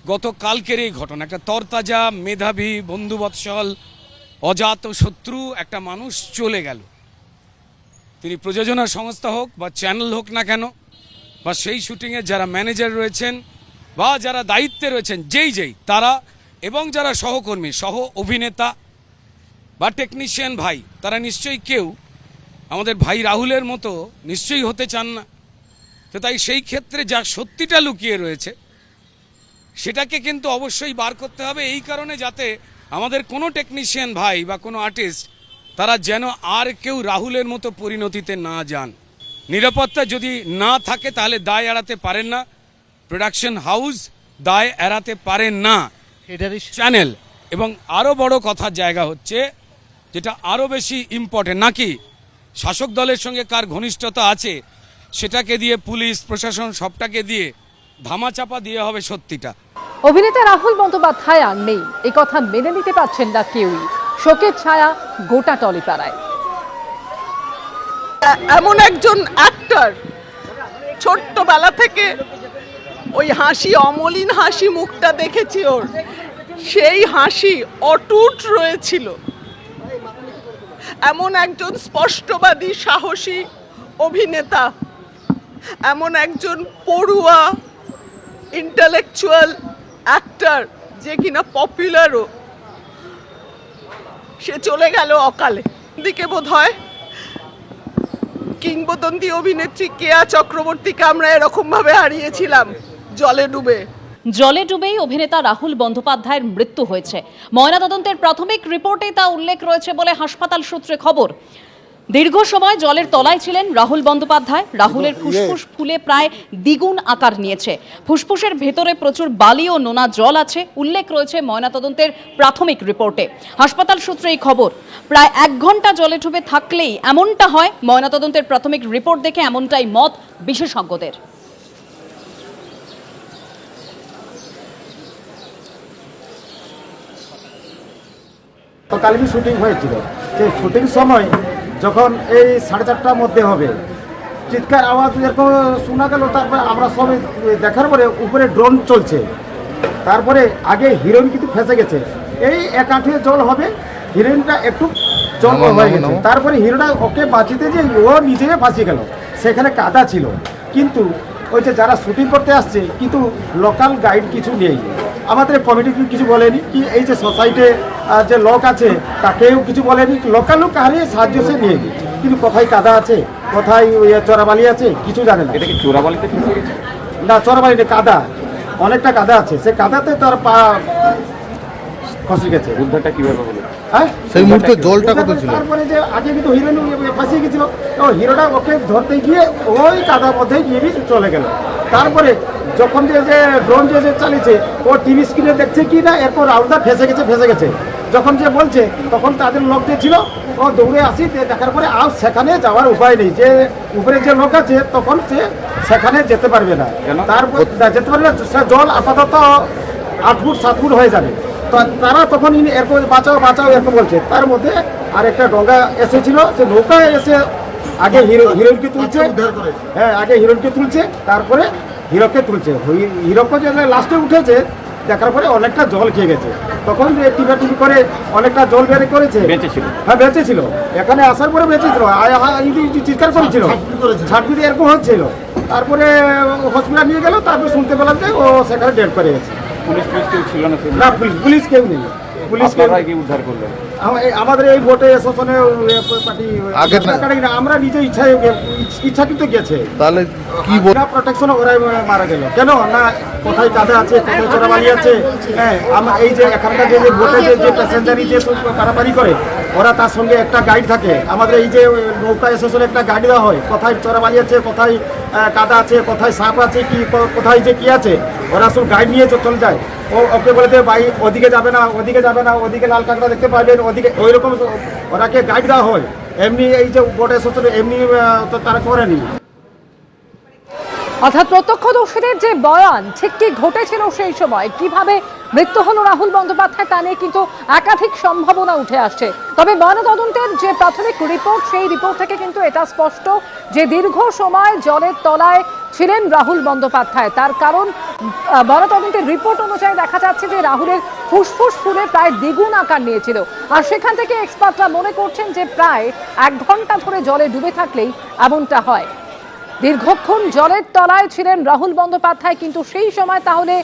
গতকালকের এই ঘটনা, একটা তরতাজা মেধাবী বন্ধুবৎসল অজাত শত্রু একটা মানুষ চলে গেল। তিনি প্রযোজনা সংস্থা হোক বা চ্যানেল হোক না কেন, বা সেই শুটিংয়ে যারা ম্যানেজার রয়েছেন বা যারা দায়িত্বে রয়েছেন, যেই তারা এবং যারা সহকর্মী সহ অভিনেতা বা টেকনিশিয়ান ভাই, তারা নিশ্চয়ই কেউ আমাদের ভাই রাহুলের মতো নিশ্চয়ই হতে চান না। তো তাই সেই ক্ষেত্রে যা সত্যিটা লুকিয়ে রয়েছে সেটাকে কিন্তু অবশ্যই বার করতে হবে, এই কারণে যাতে আমাদের কোনো টেকনিশিয়ান ভাই বা কোনো আর্টিস্ট তারা যেন আর কেউ রাহুলের মতো পরিণতিতে না যান। নিরাপত্তা যদি না থাকে তাহলে দায় এড়াতে পারেন না প্রোডাকশন হাউস, দায় এড়াতে পারেন না চ্যানেল। এবং আরও বড় কথার জায়গা হচ্ছে, যেটা আরও বেশি ইম্পর্টেন্ট, নাকি শাসক দলের সঙ্গে কার ঘনিষ্ঠতা আছে সেটাকে দিয়ে পুলিশ প্রশাসন সবটাকে দিয়ে ধামাচাপা দিয়ে হবে সত্যিটা। অভিনেতা রাহুল বন্দ্যোপাধ্যায় আর নেই, এই কথা মেনে নিতে পারছেন না কেউই। শোকের ছায়া গোটা টলিপাড়ায়। এমন একজন অ্যাক্টর, ছোট্টবেলা থেকে ওই হাসি, অমলিন হাসি মুখটা দেখেছি ওর, সেই হাসি অটুট রয়েছিল। এমন একজন স্পষ্টবাদী সাহসী অভিনেতা, এমন একজন পড়ুয়া ইন্টেলেকচুয়াল অ্যাক্টর যে কিনা পপুলারও, সে চলে গেল অকালে। দিকে বোধ হয় কিংবদন্তি অভিনেত্রী কেয়া চক্রবর্তীকে আমরা এরকম ভাবে হারিয়েছিলাম জলে ডুবেই অভিনেতা রাহুল বন্দ্যোপাধ্যায়ের মৃত্যু হয়েছে। ময়নাতদন্তের প্রাথমিক রিপোর্টে তা উল্লেখ রয়েছে বলে হাসপাতাল সূত্রে খবর। দীর্ঘ সময় জলের তলায় ছিলেন রাহুল বন্দ্যোপাধ্যায়। রাহুলের ফুসফুস ফুলে প্রায় দ্বিগুণ আকার নিয়েছে। ফুসফুসের ভেতরে প্রচুর বালি ও নোনা জল আছে, উল্লেখ রয়েছে ময়নাতদন্তের প্রাথমিক রিপোর্টে। হাসপাতাল সূত্রে এই খবর। প্রায় 1 ঘন্টা জলে ডুবে থাকলেই এমনটা হয়। ময়নাতদন্তের প্রাথমিক রিপোর্ট দেখে এমনটাই মত বিশেষজ্ঞদের। কালকে শুটিং হয়েছিল, সেই শুটিং সময় যখন এই 4:30টার মধ্যে হবে, চিৎকার আওয়াজ এরকম শোনা গেল। তারপরে আমরা সবাই দেখার পরে উপরে ড্রোন চলছে, তারপরে আগে হিরোইন কিন্তু ফেঁসে গেছে, এই 1 আঁঠুয়ে জল হবে, হিরোইনটা একটু জল হয়ে গেছে। তারপরে হিরোটা ওকে বাঁচিতে যে ও নিজে ফাঁসিয়ে গেল, সেখানে কাদা ছিল। কিন্তু ওই যে যারা শুটিং করতে আসছে, কিন্তু লোকাল গাইড কিছু নেই, আমাদের কমিটি কিছু বলেনি, কি এই যে সোসাইটি যে লোক আছে তাকেও কিছু বলেনি, লোকাল লোক হারিয়ে সাহায্য সে নিয়ে গিয়ে, কিন্তু কোথায় কাদা আছে, কোথায় চোরাবালি আছে কিছু জানে না। এটা কি চোরাবালিতে ফেসে গেছে? না, চোরাবালিতে কাদা, অনেকটা কাদা আছে, সে কাদাতে তার পা খসে গেছে। উদ্ধারটা কিভাবে হলো? হ্যাঁ, সেই মুহূর্তে জলটা কত ছিল? তারপরে যে আগে কিন্তু হিরোইন ফাঁসিয়ে গেছিল, ও হিরোটা ওকে ধরতে গিয়ে ওই কাদার মধ্যে গিয়ে চলে গেল। তারপরে যখন যে ড্রোন যে চালিয়েছে, ও টিভি স্ক্রিনে দেখছে কি না, এরপর রাউন্ডটা ফেসে গেছে। যখন যে বলছে তখন তাদের লোক যে ছিল ও দৌড়ে আসি, দেখার পরে আর সেখানে যাওয়ার উপায় নেই, যে উপরে যে লোক আছে তখন সে সেখানে যেতে পারবে না। তারপর যেতে পারবে না, সে জল আপাতত 8 ফুট 7 ফুট হয়ে যাবে। তারা তখন এরকম বাঁচাও এরকম বলছে। তার মধ্যে আর একটা ডঙ্গা এসেছিল, সে নৌকায় এসে আগে হিরোইনকে তুলছে, হ্যাঁ আগে হিরোইনকে তুলছে, তারপরে হিরোকে তুলছে। হিরোকে যে লাস্টে উঠেছে, দেখার পরে অনেকটা জল খেয়ে গেছে। তখন টিপি করে অনেকটা জল বের করেছে। হ্যাঁ বেঁচেছিল, এখানে আসার পরে বেঁচেছিল, চিৎকার করেছিল, ছাটপিটে এরকম হচ্ছিল। তারপরে হসপিটাল নিয়ে গেল, তারপরে শুনতে পেলাম যে ও সেখানে ডেড করে গেছে। পুলিশ কেউ ছিল না? না, পুলিশ কেউ নেই। পুলিশ উদ্ধার করলো আমাদের এই ভোটে এসোসনে পার্টি, আমরা নিজে ইচ্ছাকৃত গেছে। তাহলে কি প্রোটেকশন ওরাই মারা গেল কেন না, কোথায় কাদা আছে, কোথায় চোরাবালি আছে। হ্যাঁ, এই যে এখানকার যে ভোটে যে প্যাসেঞ্জারি যে পারাপারি করে, ওরা তার সঙ্গে একটা গাইড থাকে। আমাদের এই যে নৌকা এসোসনে একটা গাইড দেওয়া হয়, কোথায় চোরাবালি আছে, কোথায় কাদা আছে, কোথায় সাপ আছে, কি কোথায় যে কি আছে, ওরা সব গাইড নিয়ে চলে যায়। ওকে বলে দেবে ভাই ওদিকে যাবে না, ওদিকে লাল কাঁকড়া দেখতে পাবেন, ওদিকে ওইরকম ওরাকে গাইড দেওয়া হয়। এমনি এই যে ভোটে এসোসনে এমনি তারা করেনি। অর্থাৎ প্রত্যক্ষদর্শীদের যে বয়ান, ঠিক কি ঘটেছিল সেই সময়, কিভাবে মৃত্যু হলো রাহুল বন্দ্যোপাধ্যায়, তা নিয়ে কিন্তু একাধিক সম্ভাবনা উঠে আসছে। তবে ময়নাতদন্তের যে প্রাথমিক রিপোর্ট, সেই রিপোর্ট থেকে কিন্তু এটা স্পষ্ট যে দীর্ঘ সময় জলের তলায় ছিলেন রাহুল বন্দ্যোপাধ্যায়। তার কারণ ময়নাতদন্তের রিপোর্ট অনুযায়ী দেখা যাচ্ছে যে রাহুলের ফুসফুস ফুলে প্রায় দ্বিগুণ আকার নিয়েছিল। আর সেখান থেকে এক্সপার্টরা মনে করছেন যে প্রায় 1 ঘন্টা ধরে জলে ডুবে থাকলেই এমনটা হয়। দীর্ঘক্ষণ জলের তলায় ছিলেন রাহুল বন্দ্যোপাধ্যায়, কিন্তু সেই সময় তাহলে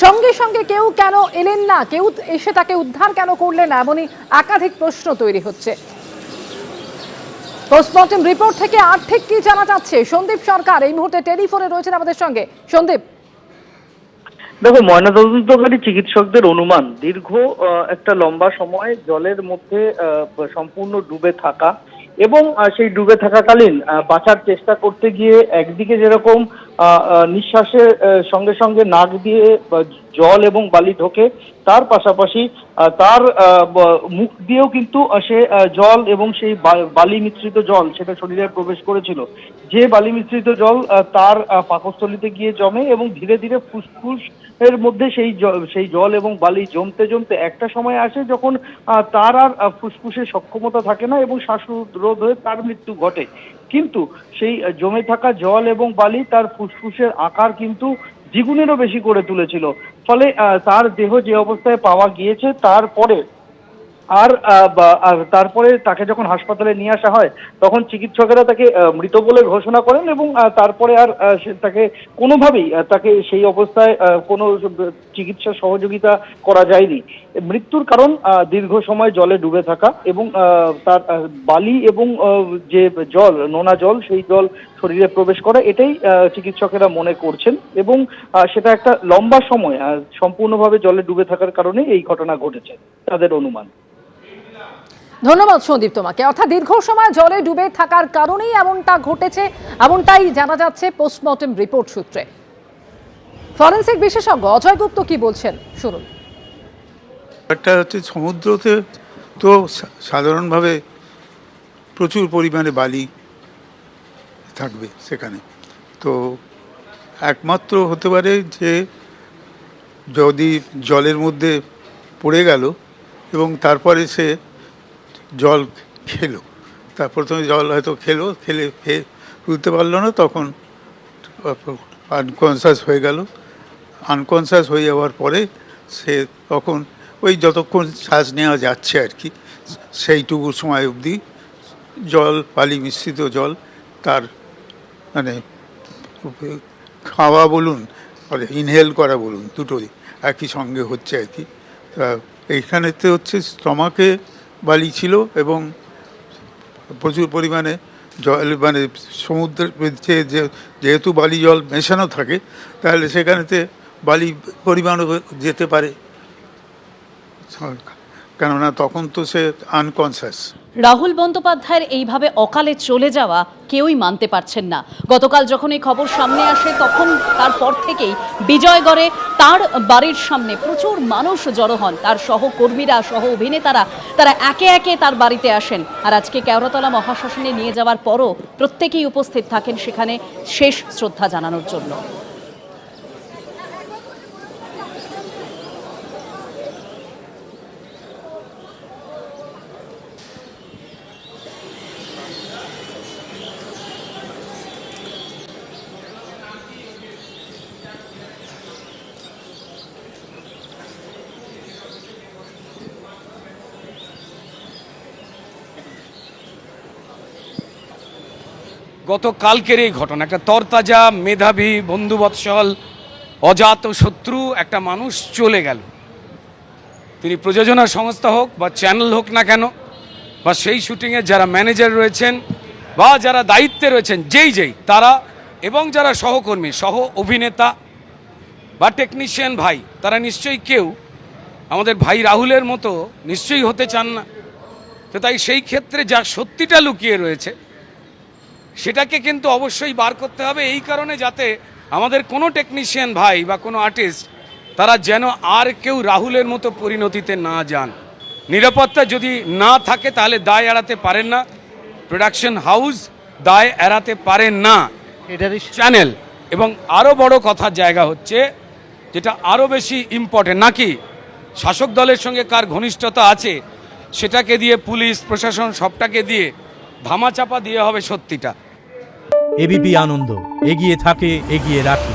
সঙ্গে সঙ্গে কেউ কেন এলেন না, কেউ এসে তাকে উদ্ধার কেন করলেন না, এমনই একাধিক প্রশ্ন তৈরি হচ্ছে। পোস্টমর্টেম রিপোর্ট থেকে আর ঠিক কি জানা যাচ্ছে? সন্দীপ সরকার এই মুহূর্তে টেলিফোনে রয়েছেন আমাদের সঙ্গে। সন্দীপ, দেখো, ময়নাতদন্তকারী চিকিৎসকদের অনুমান দীর্ঘ একটা লম্বা সময় জলের মধ্যে সম্পূর্ণ ডুবে থাকা এবং সেই ডুবে থাকাকালীন বাঁচার চেষ্টা করতে গিয়ে একদিকে যেরকম নিঃশ্বাসের সঙ্গে সঙ্গে নাক দিয়ে জল এবং বালি ঢোকে, তার পাশাপাশি তার মুখ দিয়েও কিন্তু সে জল এবং সেই বালি মিশ্রিত জল সেটা শরীরে প্রবেশ করেছিল। যে বালি মিশ্রিত জল তার পাকস্থলীতে গিয়ে জমে এবং ধীরে ধীরে ফুসফুস এর মধ্যে সেই জল এবং বালি জমতে জমতে একটা সময় আসে যখন তার আর ফুসফুসের সক্ষমতা থাকে না এবং শ্বাসরোধ হয়ে তার মৃত্যু ঘটে। কিন্তু সেই জমে থাকা জল এবং বালি তার ফুসফুসের আকার কিন্তু দ্বিগুণেরও বেশি করে তুলেছিল। ফলে তার দেহ যে অবস্থায় পাওয়া গিয়েছে তারপরে তাকে যখন হাসপাতালে নিয়ে আসা হয় তখন চিকিৎসকেরা তাকে মৃত বলে ঘোষণা করেন এবং তারপরে আর তাকে কোনোভাবেই তাকে সেই অবস্থায় কোনো চিকিৎসা সহযোগিতা করা যায়নি। মৃত্যুর কারণ দীর্ঘ সময় জলে ডুবে থাকা এবং তার বালি এবং যে জল, নোনা জল, সেই জল শরীরে প্রবেশ করা, এটাই চিকিৎসকেরা মনে করছেন এবং সেটা একটা লম্বা সময় সম্পূর্ণভাবে জলে ডুবে থাকার কারণে এই ঘটনা ঘটেছে তাদের অনুমান। ধন্যবাদ সন্দীপ তোমাকে। অর্থাৎ দীর্ঘ সময় জলে ডুবে থাকার কারণেই এমনটা ঘটেছে, এমনটাই জানা যাচ্ছে পোস্টমর্টেম রিপোর্ট সূত্রে। ফরেনসিক বিশেষজ্ঞ অজয় গুপ্ত কি বলছেন শুনুন। একটা হচ্ছে সমুদ্রতে তো সাধারণভাবে প্রচুর পরিমাণে বালি থাকবে সেখানে, তো একমাত্র হতে পারে যে যদি জলের মধ্যে পড়ে গেল এবং তারপরে সে জল খেলো, তারপর তুমি জল হয়তো খেলে তুলতে পারলো না, তখন আনকনসিয়াস হয়ে গেল। আনকনসিয়াস হয়ে যাওয়ার পরে সে তখন ওই যতক্ষণ শ্বাস নেওয়া যাচ্ছে আর কি, সেইটুকু সময় অবধি জল, বালি মিশ্রিত জল তার মানে খাওয়া বলুন ইনহেল করা বলুন দুটোই একই সঙ্গে হচ্ছে আর কি। তা এইখানেতে হচ্ছে স্টমাকে বালি ছিল এবং প্রচুর পরিমাণে জল, মানে সমুদ্রের যেহেতু বালি জল মেশানো থাকে তাহলে সেখানেতে বালি পরিমাণও যেতে পারে, কেননা তখন তো সে আনকনসিয়াস। রাহুল বন্দ্যোপাধ্যায়ের এইভাবে অকালে চলে যাওয়া কেউই মানতে পারছেন না। গতকাল যখন এই খবর সামনে আসে তখন তারপর থেকেই বিজয়গড়ে তার বাড়ির সামনে প্রচুর মানুষ জড়ো হন, তার সহকর্মীরা, সহ অভিনেতারা, তারা একে একে তার বাড়িতে আসেন। আর আজকে কেওড়াতলা মহাশ্মশানে নিয়ে যাওয়ার পরও প্রত্যেকেই উপস্থিত থাকেন সেখানে শেষ শ্রদ্ধা জানানোর জন্য। গতকালকের এই ঘটনা, একটা তরতাজা, মেধাবী, বন্ধুবৎসল, অজাত শত্রু একটা মানুষ চলে গেল। তিনি প্রযোজনা সংস্থা হোক বা চ্যানেল হোক না কেন, বা সেই শুটিংয়ে যারা ম্যানেজার রয়েছেন বা যারা দায়িত্বে রয়েছেন, যেই তারা এবং যারা সহকর্মী, সহ অভিনেতা বা টেকনিশিয়ান ভাই, তারা নিশ্চয়ই কেউ আমাদের ভাই রাহুলের মতো নিশ্চয়ই হতে চান না। তো তাই সেই ক্ষেত্রে যা সত্যিটা লুকিয়ে রয়েছে সেটাকে কিন্তু অবশ্যই বার করতে হবে, এই কারণে যাতে আমাদের কোনো টেকনিশিয়ান ভাই বা কোনো আর্টিস্ট তারা যেন আর কেউ রাহুলের মতো পরিণতিতে না যান। নিরাপত্তা যদি না থাকে তাহলে দায় এড়াতে পারেন না প্রোডাকশন হাউস, দায় এড়াতে পারেন না চ্যানেল। এবং আরও বড় কথার জায়গা হচ্ছে, যেটা আরও বেশি ইম্পর্টেন্ট, নাকি শাসক দলের সঙ্গে কার ঘনিষ্ঠতা আছে সেটাকে দিয়ে পুলিশ প্রশাসন সবটাকে দিয়ে ধামাচাপা দিয়ে হবে সত্যিটা। এবিপি আনন্দ, এগিয়ে থাকে, এগিয়ে রাখে।